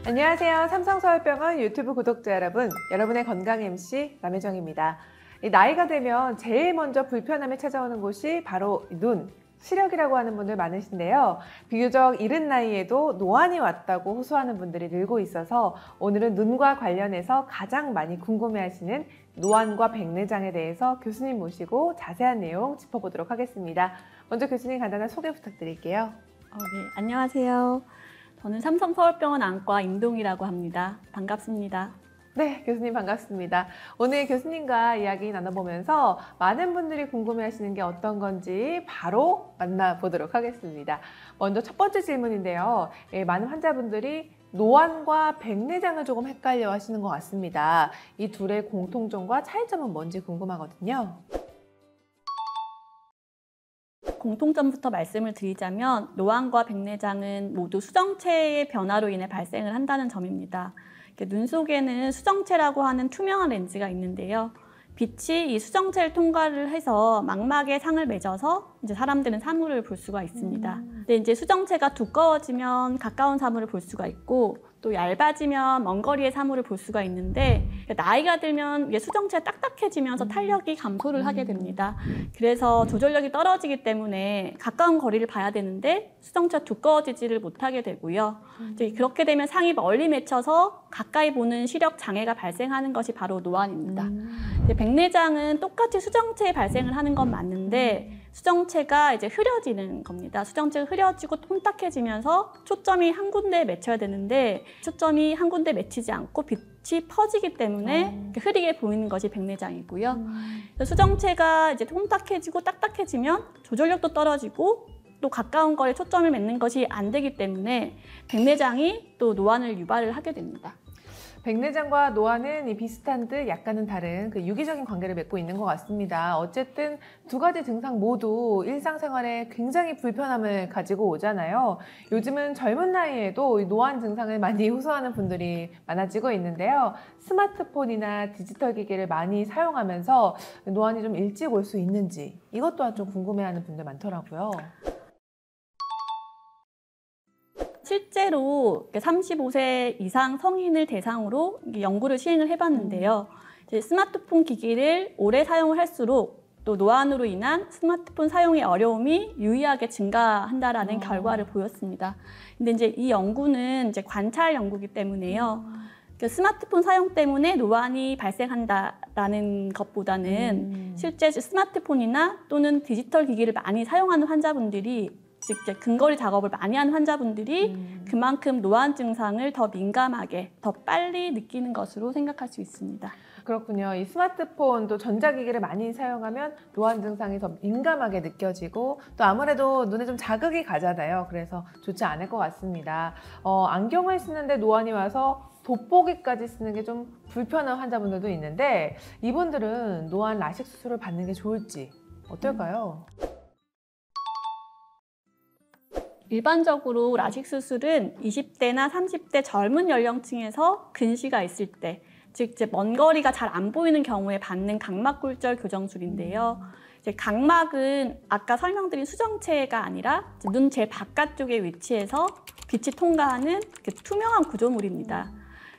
안녕하세요. 삼성서울병원 유튜브 구독자 여러분, 여러분의 건강 MC 남혜정입니다. 나이가 되면 제일 먼저 불편함이 찾아오는 곳이 바로 눈, 시력이라고 하는 분들 많으신데요. 비교적 이른 나이에도 노안이 왔다고 호소하는 분들이 늘고 있어서 오늘은 눈과 관련해서 가장 많이 궁금해하시는 노안과 백내장에 대해서 교수님 모시고 자세한 내용 짚어보도록 하겠습니다. 먼저 교수님 간단한 소개 부탁드릴게요. 네, 안녕하세요. 저는 삼성서울병원 안과 임동희라고 합니다. 반갑습니다. 네, 교수님 반갑습니다. 오늘 교수님과 이야기 나눠보면서 많은 분들이 궁금해하시는 게 어떤 건지 바로 만나보도록 하겠습니다. 먼저 첫 번째 질문인데요. 많은 환자분들이 노안과 백내장을 조금 헷갈려 하시는 것 같습니다. 이 둘의 공통점과 차이점은 뭔지 궁금하거든요. 공통점부터 말씀을 드리자면 노안과 백내장은 모두 수정체의 변화로 인해 발생을 한다는 점입니다. 눈 속에는 수정체라고 하는 투명한 렌즈가 있는데요. 빛이 이 수정체를 통과를 해서 망막에 상을 맺어서 이제 사람들은 사물을 볼 수가 있습니다. 근데 이제 수정체가 두꺼워지면 가까운 사물을 볼 수가 있고 또 얇아지면 먼 거리의 사물을 볼 수가 있는데 나이가 들면 수정체가 딱딱해지면서 탄력이 감소를 하게 됩니다. 그래서 조절력이 떨어지기 때문에 가까운 거리를 봐야 되는데 수정체가 두꺼워지지를 못하게 되고요. 이제 그렇게 되면 상이 멀리 맺혀서 가까이 보는 시력 장애가 발생하는 것이 바로 노안입니다. 백내장은 똑같이 수정체에 발생을 하는 건 맞는데 수정체가 이제 흐려지는 겁니다. 수정체가 흐려지고 혼탁해지면서 초점이 한 군데에 맺혀야 되는데 초점이 한 군데에 맺히지 않고 빛이 퍼지기 때문에 흐리게 보이는 것이 백내장이고요. 수정체가 이제 혼탁해지고 딱딱해지면 조절력도 떨어지고 또 가까운 거리에 초점을 맺는 것이 안 되기 때문에 백내장이 또 노안을 유발을 하게 됩니다. 백내장과 노안은 비슷한 듯 약간은 다른 유기적인 관계를 맺고 있는 것 같습니다. 어쨌든 두 가지 증상 모두 일상생활에 굉장히 불편함을 가지고 오잖아요. 요즘은 젊은 나이에도 노안 증상을 많이 호소하는 분들이 많아지고 있는데요. 스마트폰이나 디지털 기기를 많이 사용하면서 노안이 좀 일찍 올 수 있는지 이것 또한 좀 궁금해하는 분들 많더라고요. 실제로 35세 이상 성인을 대상으로 연구를 시행을 해봤는데요. 이제 스마트폰 기기를 오래 사용을 할수록 또 노안으로 인한 스마트폰 사용의 어려움이 유의하게 증가한다라는 결과를 보였습니다. 근데 이제 이 연구는 이제 관찰 연구이기 때문에요. 스마트폰 사용 때문에 노안이 발생한다라는 것보다는 실제 스마트폰이나 또는 디지털 기기를 많이 사용하는 환자분들이 즉 근거리 작업을 많이 하는 환자분들이 그만큼 노안 증상을 더 민감하게, 더 빨리 느끼는 것으로 생각할 수 있습니다. 그렇군요. 이 스마트폰 또 전자기기를 많이 사용하면 노안 증상이 더 민감하게 느껴지고 또 아무래도 눈에 좀 자극이 가잖아요. 그래서 좋지 않을 것 같습니다. 안경을 쓰는데 노안이 와서 돋보기까지 쓰는 게 좀 불편한 환자분들도 있는데 이분들은 노안 라식 수술을 받는 게 좋을지 어떨까요? 일반적으로 라식 수술은 20대나 30대 젊은 연령층에서 근시가 있을 때, 즉 이제 먼 거리가 잘 안 보이는 경우에 받는 각막골절 교정술인데요. 이제 각막은 아까 설명드린 수정체가 아니라 눈 제일 바깥쪽에 위치해서 빛이 통과하는 투명한 구조물입니다.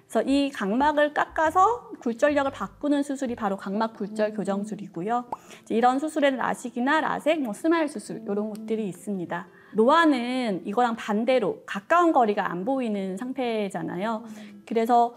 그래서 이 각막을 깎아서 굴절력을 바꾸는 수술이 바로 각막굴절 교정술이고요. 이런 수술에는 라식이나 라섹, 스마일 수술 이런 것들이 있습니다. 노안은 이거랑 반대로 가까운 거리가 안 보이는 상태잖아요. 그래서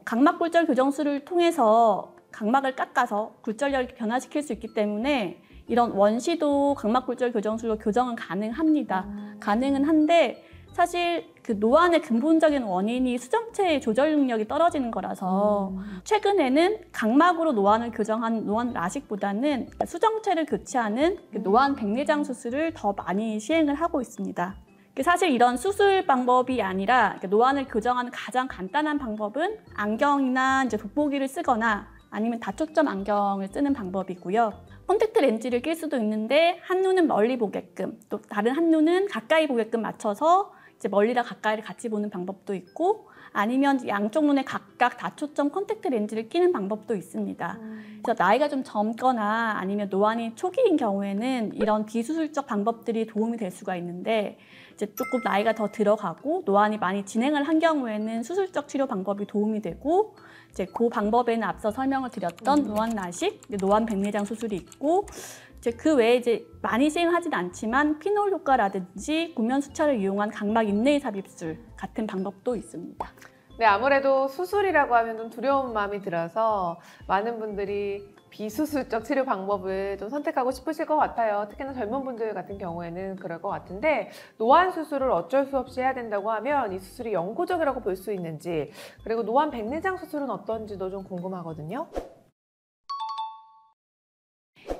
각막굴절 교정술을 통해서 각막을 깎아서 굴절력을 변화시킬 수 있기 때문에 이런 원시도 각막굴절 교정술로 교정은 가능합니다. 가능은 한데 사실 그 노안의 근본적인 원인이 수정체의 조절 능력이 떨어지는 거라서 최근에는 각막으로 노안을 교정한 노안 라식보다는 수정체를 교체하는 노안 백내장 수술을 더 많이 시행을 하고 있습니다. 사실 이런 수술 방법이 아니라 노안을 교정하는 가장 간단한 방법은 안경이나 이제 돋보기를 쓰거나 아니면 다초점 안경을 쓰는 방법이고요. 콘택트 렌즈를 낄 수도 있는데 한 눈은 멀리 보게끔 또 다른 한 눈은 가까이 보게끔 맞춰서 이제 멀리랑 가까이를 같이 보는 방법도 있고 아니면 양쪽 눈에 각각 다초점 컨택트 렌즈를 끼는 방법도 있습니다. 그래서 나이가 좀 젊거나 아니면 노안이 초기인 경우에는 이런 비수술적 방법들이 도움이 될 수가 있는데 이제 조금 나이가 더 들어가고 노안이 많이 진행을 한 경우에는 수술적 치료 방법이 도움이 되고 이제 그 방법에는 앞서 설명을 드렸던 노안 라식, 노안 백내장 수술이 있고 이제 그 외에 이제 많이 시행하진 않지만 피놀 효과라든지 구면 수차를 이용한 각막 인레이 삽입술 같은 방법도 있습니다. 네, 아무래도 수술이라고 하면 좀 두려운 마음이 들어서 많은 분들이 비수술적 치료 방법을 좀 선택하고 싶으실 것 같아요. 특히나 젊은 분들 같은 경우에는 그럴 것 같은데 노안 수술을 어쩔 수 없이 해야 된다고 하면 이 수술이 영구적이라고 볼 수 있는지 그리고 노안 백내장 수술은 어떤지도 좀 궁금하거든요.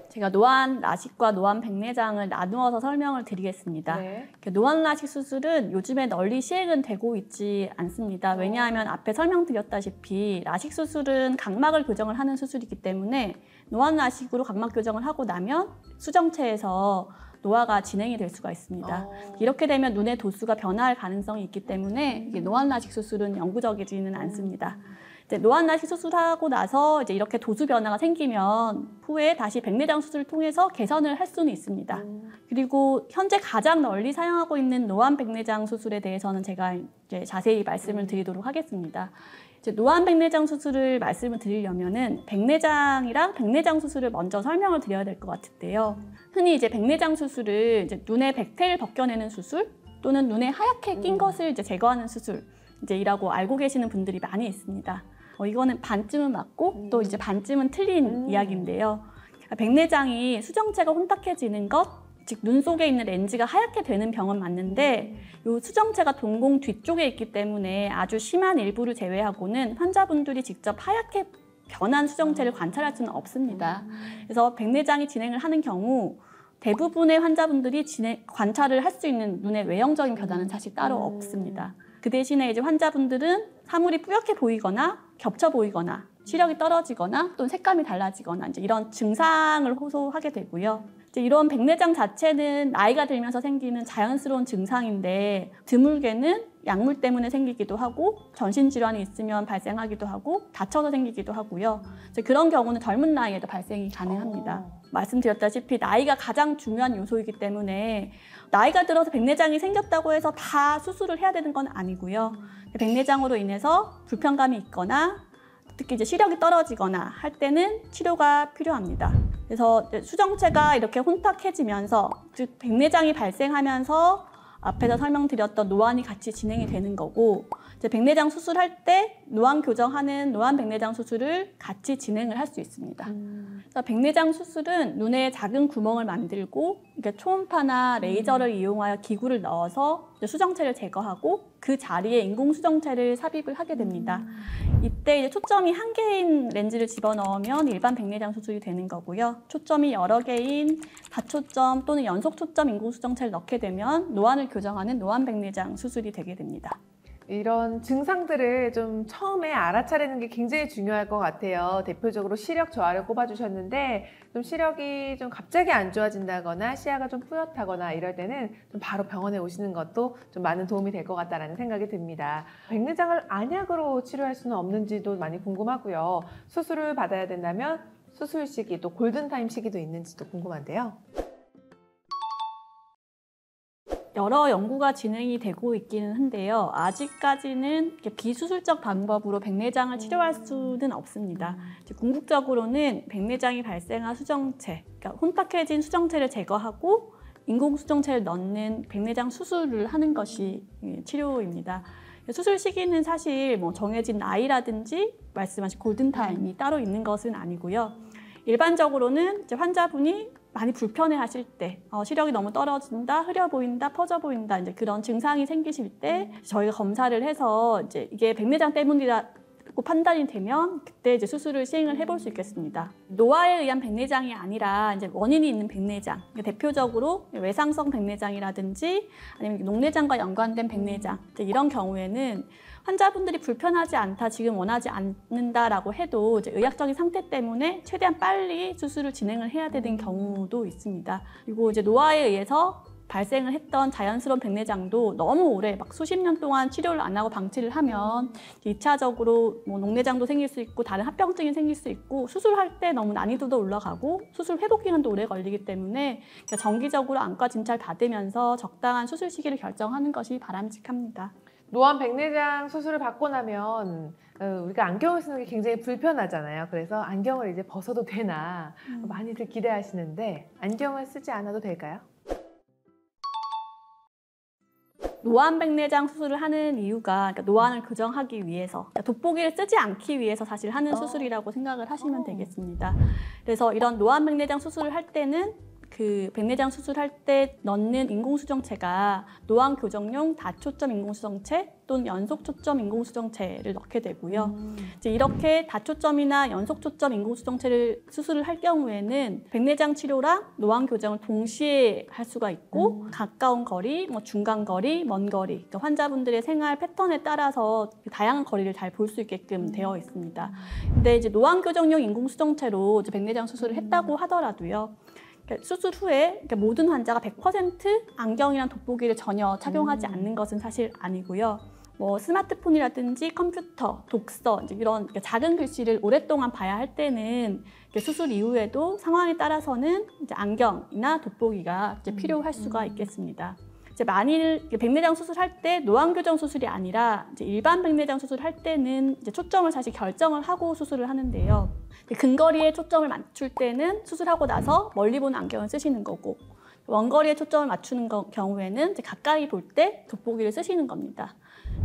제가 노안 라식과 노안 백내장을 나누어서 설명을 드리겠습니다. 네. 노안 라식 수술은 요즘에 널리 시행은 되고 있지 않습니다. 왜냐하면 앞에 설명드렸다시피 라식 수술은 각막을 교정을 하는 수술이기 때문에 노안 라식으로 각막 교정을 하고 나면 수정체에서 노화가 진행이 될 수가 있습니다. 이렇게 되면 눈의 도수가 변화할 가능성이 있기 때문에 노안 라식 수술은 영구적이지는 않습니다. 이제 노안 라식 수술하고 나서 이제 이렇게 도수 변화가 생기면 후에 다시 백내장 수술을 통해서 개선을 할 수는 있습니다. 그리고 현재 가장 널리 사용하고 있는 노안 백내장 수술에 대해서는 제가 이제 자세히 말씀을 드리도록 하겠습니다. 이제 노안 백내장 수술을 말씀을 드리려면은 백내장이랑 백내장 수술을 먼저 설명을 드려야 될 것 같은데요. 흔히 이제 백내장 수술을 이제 눈의 백태를 벗겨내는 수술 또는 눈에 하얗게 낀 것을 이제 제거하는 수술 이라고 알고 계시는 분들이 많이 있습니다. 이거는 반쯤은 맞고 또 이제 반쯤은 틀린 이야기인데요. 백내장이 수정체가 혼탁해지는 것, 즉 눈 속에 있는 렌즈가 하얗게 되는 병은 맞는데 이 수정체가 동공 뒤쪽에 있기 때문에 아주 심한 일부를 제외하고는 환자분들이 직접 하얗게 변한 수정체를 관찰할 수는 없습니다. 그래서 백내장이 진행을 하는 경우 대부분의 환자분들이 관찰을 할 수 있는 눈의 외형적인 변화는 사실 따로 없습니다. 그 대신에 이제 환자분들은 사물이 뿌옇게 보이거나 겹쳐 보이거나 시력이 떨어지거나 또는 색감이 달라지거나 이제 이런 증상을 호소하게 되고요. 이제 이런 백내장 자체는 나이가 들면서 생기는 자연스러운 증상인데 드물게는 약물 때문에 생기기도 하고 전신 질환이 있으면 발생하기도 하고 다쳐서 생기기도 하고요. 이제 그런 경우는 젊은 나이에도 발생이 가능합니다. 말씀드렸다시피 나이가 가장 중요한 요소이기 때문에 나이가 들어서 백내장이 생겼다고 해서 다 수술을 해야 되는 건 아니고요. 백내장으로 인해서 불편감이 있거나 특히 이제 시력이 떨어지거나 할 때는 치료가 필요합니다. 그래서 수정체가 이렇게 혼탁해지면서 즉 백내장이 발생하면서 앞에서 설명드렸던 노안이 같이 진행이 되는 거고 이제 백내장 수술할 때 노안 교정하는 노안 백내장 수술을 같이 진행을 할 수 있습니다. 그래서 백내장 수술은 눈에 작은 구멍을 만들고 이렇게 초음파나 레이저를 이용하여 기구를 넣어서 수정체를 제거하고 그 자리에 인공 수정체를 삽입을 하게 됩니다. 이때 이제 초점이 한 개인 렌즈를 집어넣으면 일반 백내장 수술이 되는 거고요. 초점이 여러 개인 다초점 또는 연속 초점 인공 수정체를 넣게 되면 노안을 교정하는 노안 백내장 수술이 되게 됩니다. 이런 증상들을 좀 처음에 알아차리는 게 굉장히 중요할 것 같아요. 대표적으로 시력 저하를 꼽아주셨는데 좀 시력이 좀 갑자기 안 좋아진다거나 시야가 좀 뿌옇다거나 이럴 때는 좀 바로 병원에 오시는 것도 좀 많은 도움이 될 것 같다는 생각이 듭니다. 백내장을 안약으로 치료할 수는 없는지도 많이 궁금하고요. 수술을 받아야 된다면 수술 시기 또 골든타임 시기도 있는지도 궁금한데요. 여러 연구가 진행이 되고 있기는 한데요. 아직까지는 비수술적 방법으로 백내장을 치료할 수는 없습니다. 궁극적으로는 백내장이 발생한 수정체, 그러니까 혼탁해진 수정체를 제거하고 인공 수정체를 넣는 백내장 수술을 하는 것이 치료입니다. 수술 시기는 사실 뭐 정해진 나이라든지 말씀하신 골든타임이 따로 있는 것은 아니고요. 일반적으로는 이제 환자분이 많이 불편해하실 때, 시력이 너무 떨어진다, 흐려 보인다, 퍼져 보인다, 이제 그런 증상이 생기실 때 저희가 검사를 해서 이제 이게 백내장 때문이라고 판단이 되면 그때 이제 수술을 시행을 해볼 수 있겠습니다. 노화에 의한 백내장이 아니라 이제 원인이 있는 백내장, 그러니까 대표적으로 외상성 백내장이라든지 아니면 녹내장과 연관된 백내장, 이런 경우에는 환자분들이 불편하지 않다, 지금 원하지 않는다라고 해도 이제 의학적인 상태 때문에 최대한 빨리 수술을 진행을 해야 되는 경우도 있습니다. 그리고 이제 노화에 의해서 발생을 했던 자연스러운 백내장도 너무 오래 막 수십 년 동안 치료를 안 하고 방치를 하면 2차적으로 뭐 녹내장도 생길 수 있고 다른 합병증이 생길 수 있고 수술할 때 너무 난이도도 올라가고 수술 회복 기간도 오래 걸리기 때문에 정기적으로 안과 진찰 받으면서 적당한 수술 시기를 결정하는 것이 바람직합니다. 노안 백내장 수술을 받고 나면 우리가 안경을 쓰는 게 굉장히 불편하잖아요. 그래서 안경을 이제 벗어도 되나 많이들 기대하시는데 안경을 쓰지 않아도 될까요? 노안 백내장 수술을 하는 이유가 그러니까 노안을 교정하기 위해서, 그러니까 돋보기를 쓰지 않기 위해서 사실 하는 수술이라고 생각을 하시면 되겠습니다. 그래서 이런 노안 백내장 수술을 할 때는 그 백내장 수술할 때 넣는 인공수정체가 노안 교정용 다초점 인공수정체 또는 연속초점 인공수정체를 넣게 되고요. 이제 이렇게 다초점이나 연속초점 인공수정체를 수술을 할 경우에는 백내장 치료랑 노안 교정을 동시에 할 수가 있고 가까운 거리, 뭐 중간 거리, 먼 거리, 그러니까 환자분들의 생활 패턴에 따라서 다양한 거리를 잘 볼 수 있게끔 되어 있습니다. 근데 이제 노안 교정용 인공수정체로 이제 백내장 수술을 했다고 하더라도요. 수술 후에 모든 환자가 100% 안경이랑 돋보기를 전혀 착용하지 않는 것은 사실 아니고요. 뭐 스마트폰이라든지 컴퓨터, 독서 이제 이런 작은 글씨를 오랫동안 봐야 할 때는 수술 이후에도 상황에 따라서는 이제 안경이나 돋보기가 이제 필요할 수가 있겠습니다. 이제 만일 백내장 수술할 때 노안 교정 수술이 아니라 이제 일반 백내장 수술할 때는 이제 초점을 사실 결정을 하고 수술을 하는데요. 근거리에 초점을 맞출 때는 수술하고 나서 멀리 보는 안경을 쓰시는 거고 원거리에 초점을 맞추는 경우에는 이제 가까이 볼 때 돋보기를 쓰시는 겁니다.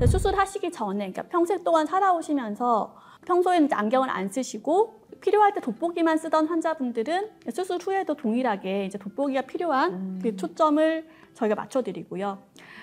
수술하시기 전에, 그러니까 평생 동안 살아오시면서 평소에는 이제 안경을 안 쓰시고 필요할 때 돋보기만 쓰던 환자분들은 수술 후에도 동일하게 이제 돋보기가 필요한 그 초점을 저희가 맞춰드리고요.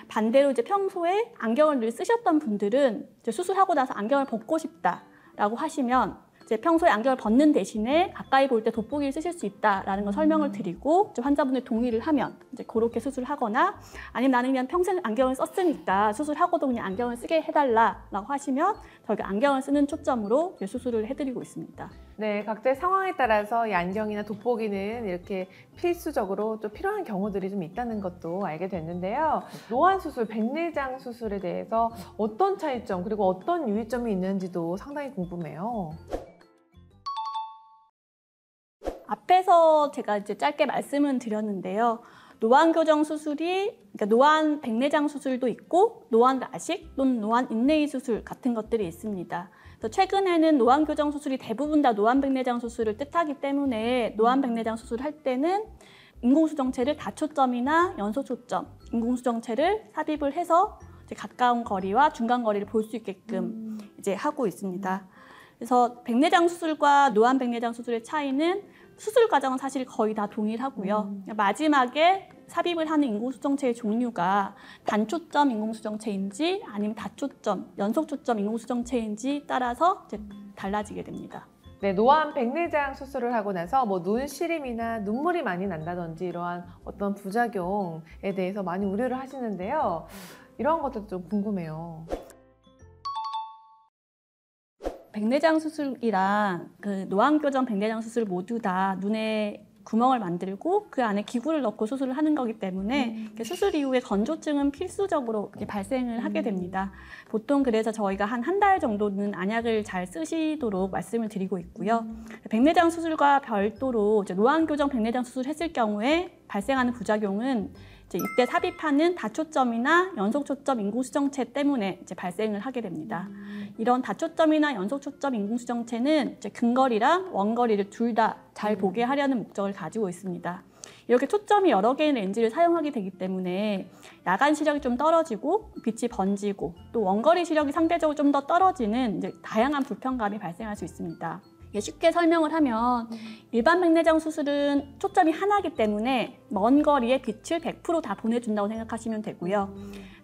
반대로 이제 평소에 안경을 늘 쓰셨던 분들은 이제 수술하고 나서 안경을 벗고 싶다라고 하시면 이제 평소에 안경을 벗는 대신에 가까이 볼 때 돋보기를 쓰실 수 있다라는 걸 설명을 드리고 환자분들 동의를 하면 이제 그렇게 수술하거나 아니면 나는 그냥 평생 안경을 썼으니까 수술하고도 그냥 안경을 쓰게 해달라라고 하시면 저희가 안경을 쓰는 초점으로 수술을 해드리고 있습니다. 네, 각자의 상황에 따라서 이 안경이나 돋보기는 이렇게 필수적으로 또 필요한 경우들이 좀 있다는 것도 알게 됐는데요. 노안 수술, 백내장 수술에 대해서 어떤 차이점 그리고 어떤 유의점이 있는지도 상당히 궁금해요. 앞에서 제가 이제 짧게 말씀은 드렸는데요. 노안 교정 수술이, 그러니까 노안 백내장 수술도 있고 노안 라식 또는 노안 인레이 수술 같은 것들이 있습니다. 그래서 최근에는 노안 교정 수술이 대부분 다 노안 백내장 수술을 뜻하기 때문에 노안 백내장 수술할 때는 인공수정체를 다초점이나 연소초점 인공수정체를 삽입을 해서 이제 가까운 거리와 중간 거리를 볼 수 있게끔 이제 하고 있습니다. 그래서 백내장 수술과 노안 백내장 수술의 차이는 수술 과정은 사실 거의 다 동일하고요. 마지막에 삽입을 하는 인공수정체의 종류가 단초점 인공수정체인지 아니면 다초점, 연속초점 인공수정체인지 따라서 이제 달라지게 됩니다. 네, 노안 백내장 수술을 하고 나서 뭐 눈 시림이나 눈물이 많이 난다든지 이러한 어떤 부작용에 대해서 많이 우려를 하시는데요. 이런 것도 좀 궁금해요. 백내장 수술이랑 그 노안 교정 백내장 수술 모두 다 눈에 구멍을 만들고 그 안에 기구를 넣고 수술을 하는 거기 때문에 수술 이후에 건조증은 필수적으로 발생을 하게 됩니다. 보통 그래서 저희가 한 달 정도는 안약을 잘 쓰시도록 말씀을 드리고 있고요. 백내장 수술과 별도로 이제 노안 교정 백내장 수술했을 경우에 발생하는 부작용은 이제 이때 삽입하는 다초점이나 연속초점 인공수정체 때문에 이제 발생을 하게 됩니다. 이런 다초점이나 연속초점 인공수정체는 이제 근거리랑 원거리를 둘 다 잘 보게 하려는 목적을 가지고 있습니다. 이렇게 초점이 여러 개의 렌즈를 사용하게 되기 때문에 야간 시력이 좀 떨어지고 빛이 번지고 또 원거리 시력이 상대적으로 좀 더 떨어지는 이제 다양한 불편감이 발생할 수 있습니다. 쉽게 설명을 하면 일반 백내장 수술은 초점이 하나이기 때문에 먼 거리에 빛을 100% 다 보내준다고 생각하시면 되고요.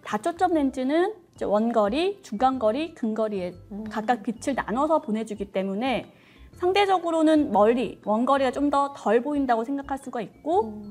다초점 렌즈는 이제 원거리, 중간거리, 근거리에 각각 빛을 나눠서 보내주기 때문에 상대적으로는 멀리, 원거리가 좀 더 덜 보인다고 생각할 수가 있고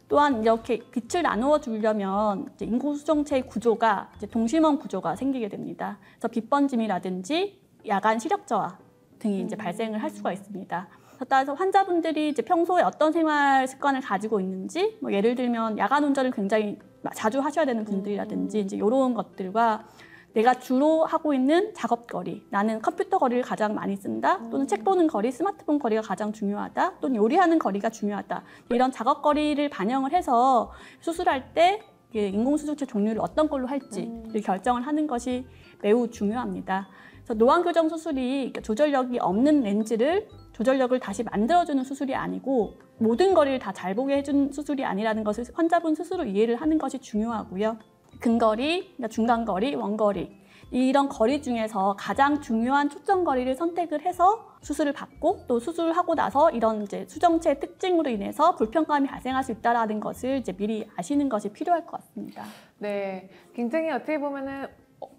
또한 이렇게 빛을 나누어 주려면 인공수정체의 구조가 이제 동심원 구조가 생기게 됩니다. 그래서 빛 번짐이라든지 야간 시력 저하 등이 이제 발생을 할 수가 있습니다. 따라서 환자분들이 이제 평소에 어떤 생활 습관을 가지고 있는지, 뭐 예를 들면 야간 운전을 굉장히 자주 하셔야 되는 분들이라든지 이제 이런 것들과 내가 주로 하고 있는 작업 거리, 나는 컴퓨터 거리를 가장 많이 쓴다, 또는 책 보는 거리, 스마트폰 거리가 가장 중요하다, 또는 요리하는 거리가 중요하다. 이런 작업 거리를 반영을 해서 수술할 때 인공수정체 종류를 어떤 걸로 할지를 결정을 하는 것이 매우 중요합니다. 그래서 노안 교정 수술이 조절력이 없는 렌즈를 조절력을 다시 만들어주는 수술이 아니고 모든 거리를 다 잘 보게 해주는 수술이 아니라는 것을 환자분 스스로 이해를 하는 것이 중요하고요. 근거리, 중간거리, 원거리 이런 거리 중에서 가장 중요한 초점 거리를 선택을 해서 수술을 받고 또 수술하고 나서 이런 이제 수정체의 특징으로 인해서 불편감이 발생할 수 있다는 것을 이제 미리 아시는 것이 필요할 것 같습니다. 네, 굉장히 어떻게 보면은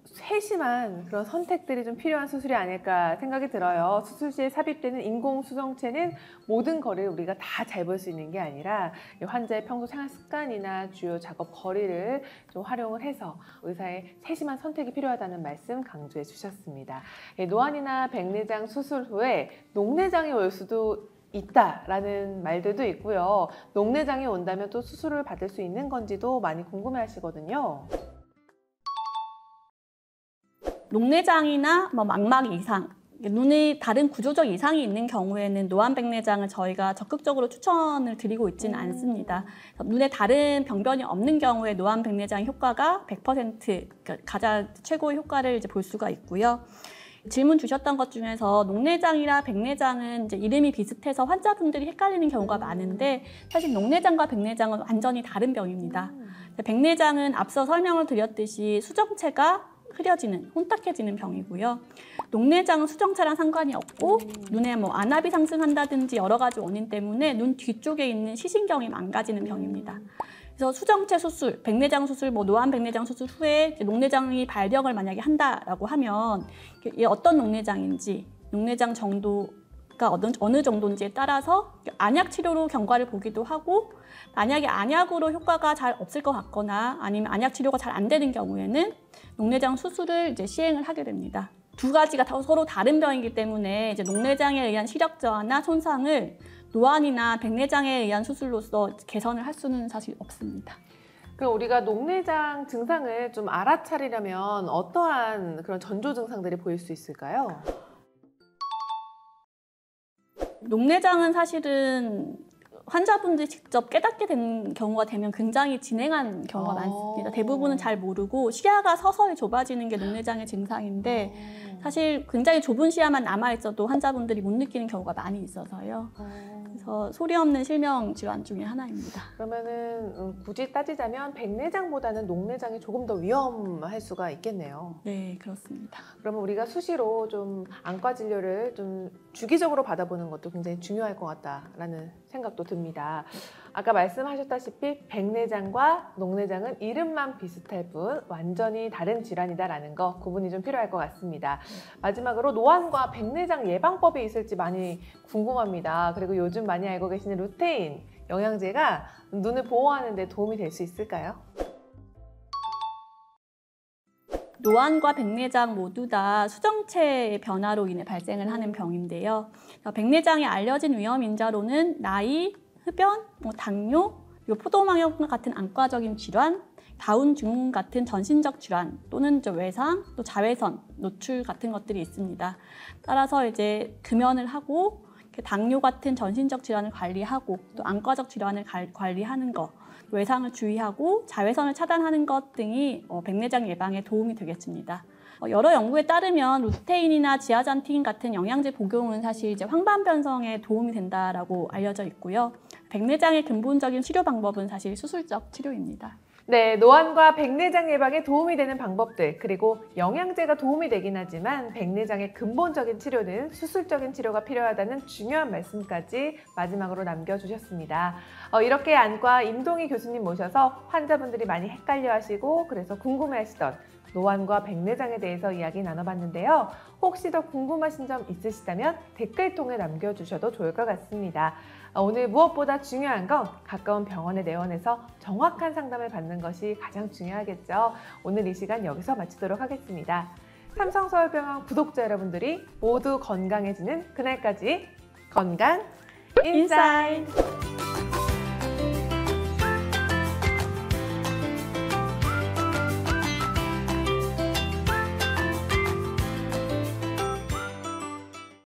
세심한 그런 선택들이 좀 필요한 수술이 아닐까 생각이 들어요. 수술 시에 삽입되는 인공수정체는 모든 거리를 우리가 다 잘 볼 수 있는 게 아니라 환자의 평소 생활 습관이나 주요 작업 거리를 좀 활용을 해서 의사의 세심한 선택이 필요하다는 말씀 강조해 주셨습니다. 노안이나 백내장 수술 후에 녹내장이 올 수도 있다라는 말들도 있고요. 녹내장이 온다면 또 수술을 받을 수 있는 건지도 많이 궁금해 하시거든요. 녹내장이나 망막 이상, 눈에 다른 구조적 이상이 있는 경우에는 노안 백내장을 저희가 적극적으로 추천을 드리고 있지는 않습니다. 눈에 다른 병변이 없는 경우에 노안 백내장 효과가 100% 가장 최고의 효과를 이제 볼 수가 있고요. 질문 주셨던 것 중에서 녹내장이랑 백내장은 이제 이름이 비슷해서 환자분들이 헷갈리는 경우가 많은데 사실 녹내장과 백내장은 완전히 다른 병입니다. 백내장은 앞서 설명을 드렸듯이 수정체가 흐려지는, 혼탁해지는 병이고요. 녹내장은 수정체랑 상관이 없고 눈에 안압이 상승한다든지 여러 가지 원인 때문에 눈 뒤쪽에 있는 시신경이 망가지는 병입니다. 그래서 수정체 수술, 백내장 수술, 노안 백내장 수술 후에 녹내장이 발병을 만약에 한다라고 하면 이게 어떤 녹내장인지, 녹내장 정도가 어느 정도인지에 따라서 안약 치료로 경과를 보기도 하고 만약에 안약으로 효과가 잘 없을 것 같거나 아니면 안약 치료가 잘 안 되는 경우에는 녹내장 수술을 이제 시행을 하게 됩니다. 두 가지가 서로 다른 병이기 때문에 이제 녹내장에 의한 시력 저하나 손상을 노안이나 백내장에 의한 수술로서 개선을 할 수는 사실 없습니다. 그럼 우리가 녹내장 증상을 좀 알아차리려면 어떠한 그런 전조 증상들이 보일 수 있을까요? 녹내장은 사실은 환자분들이 직접 깨닫게 된 경우가 되면 굉장히 진행한 경우가 많습니다. 대부분은 잘 모르고 시야가 서서히 좁아지는 게 녹내장의 증상인데 사실 굉장히 좁은 시야만 남아있어도 환자분들이 못 느끼는 경우가 많이 있어서요. 그래서 소리 없는 실명 질환 중에 하나입니다. 그러면은 굳이 따지자면 백내장보다는 녹내장이 조금 더 위험할 수가 있겠네요. 네, 그렇습니다. 그러면 우리가 수시로 좀 안과 진료를 좀 주기적으로 받아보는 것도 굉장히 중요할 것 같다라는 생각도 듭니다. 아까 말씀하셨다시피 백내장과 녹내장은 이름만 비슷할 뿐 완전히 다른 질환이다라는 거 구분이 좀 필요할 것 같습니다. 마지막으로 노안과 백내장 예방법이 있을지 많이 궁금합니다. 그리고 요즘 많이 알고 계시는 루테인 영양제가 눈을 보호하는 데 도움이 될 수 있을까요? 노안과 백내장 모두 다 수정체의 변화로 인해 발생을 하는 병인데요. 백내장이 알려진 위험 인자로는 나이, 흡연, 당뇨, 포도망역 같은 안과적인 질환, 다운 증후군 같은 전신적 질환 또는 외상, 또 자외선 노출 같은 것들이 있습니다. 따라서 이제 금연을 하고 당뇨 같은 전신적 질환을 관리하고 또 안과적 질환을 관리하는 것, 외상을 주의하고 자외선을 차단하는 것 등이 백내장 예방에 도움이 되겠습니다. 여러 연구에 따르면 루테인이나 지아잔틴 같은 영양제 복용은 사실 이제 황반 변성에 도움이 된다라고 알려져 있고요. 백내장의 근본적인 치료 방법은 사실 수술적 치료입니다. 네, 노안과 백내장 예방에 도움이 되는 방법들, 그리고 영양제가 도움이 되긴 하지만 백내장의 근본적인 치료는 수술적인 치료가 필요하다는 중요한 말씀까지 마지막으로 남겨주셨습니다. 이렇게 안과 임동희 교수님 모셔서 환자분들이 많이 헷갈려하시고 그래서 궁금해하시던 노안과 백내장에 대해서 이야기 나눠봤는데요. 혹시 더 궁금하신 점 있으시다면 댓글통에 남겨주셔도 좋을 것 같습니다. 오늘 무엇보다 중요한 건 가까운 병원에 내원해서 정확한 상담을 받는 것이 가장 중요하겠죠. 오늘 이 시간 여기서 마치도록 하겠습니다. 삼성서울병원 구독자 여러분들이 모두 건강해지는 그날까지 건강 인사이트.